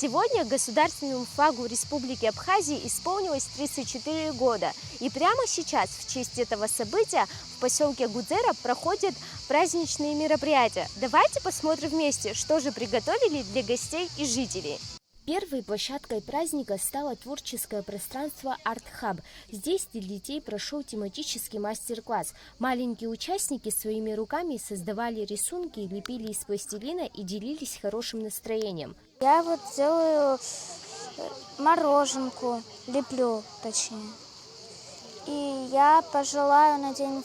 Сегодня государственному флагу Республики Абхазии исполнилось 34 года. И прямо сейчас, в честь этого события, в поселке Гудзера проходят праздничные мероприятия. Давайте посмотрим вместе, что же приготовили для гостей и жителей. Первой площадкой праздника стало творческое пространство «Арт-хаб». Здесь для детей прошел тематический мастер-класс. Маленькие участники своими руками создавали рисунки, лепили из пластилина и делились хорошим настроением. Я вот делаю мороженку, леплю точнее. И я пожелаю на день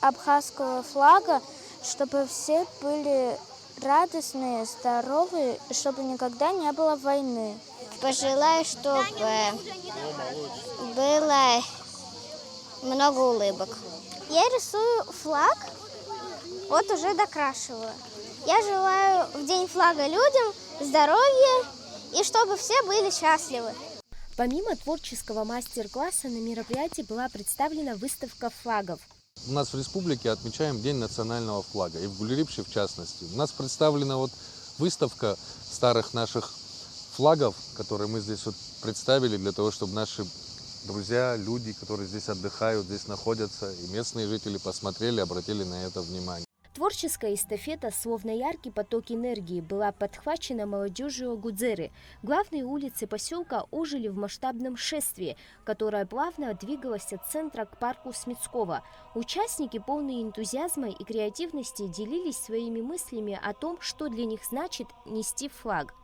абхазского флага, чтобы все были радостные, здоровые, чтобы никогда не было войны. Пожелаю, чтобы было много улыбок. Я рисую флаг, вот уже докрашиваю. Я желаю в день флага людям здоровья и чтобы все были счастливы. Помимо творческого мастер-класса на мероприятии была представлена выставка флагов. У нас в республике отмечаем День национального флага, и в Гулерипше в частности. У нас представлена вот выставка старых наших флагов, которые мы здесь вот представили для того, чтобы наши друзья, люди, которые здесь отдыхают, здесь находятся, и местные жители посмотрели, обратили на это внимание. Творческая эстафета, словно яркий поток энергии, была подхвачена молодежью Гудзеры. Главные улицы поселка ожили в масштабном шествии, которое плавно двигалось от центра к парку Смитского. Участники, полные энтузиазма и креативности, делились своими мыслями о том, что для них значит нести флаг.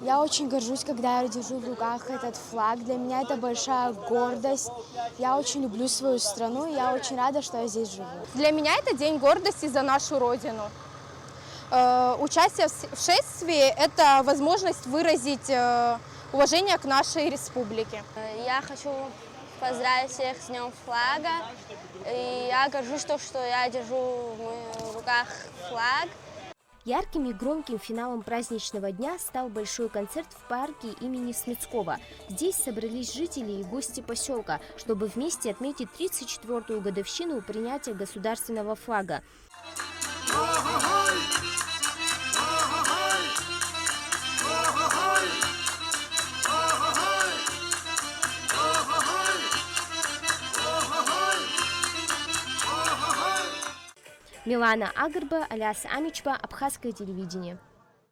Я очень горжусь, когда я держу в руках этот флаг. Для меня это большая гордость. Я очень люблю свою страну, и я очень рада, что я здесь живу. Для меня это день гордости за нашу Родину. Участие в шествии – это возможность выразить уважение к нашей республике. Я хочу поздравить всех с Днем флага. И я горжусь, что я держу в руках флаг. Ярким и громким финалом праздничного дня стал большой концерт в парке имени Смитского. Здесь собрались жители и гости поселка, чтобы вместе отметить 34-ю годовщину принятия государственного флага. Милана Агарба, Аляс Амичба, Абхазское телевидение.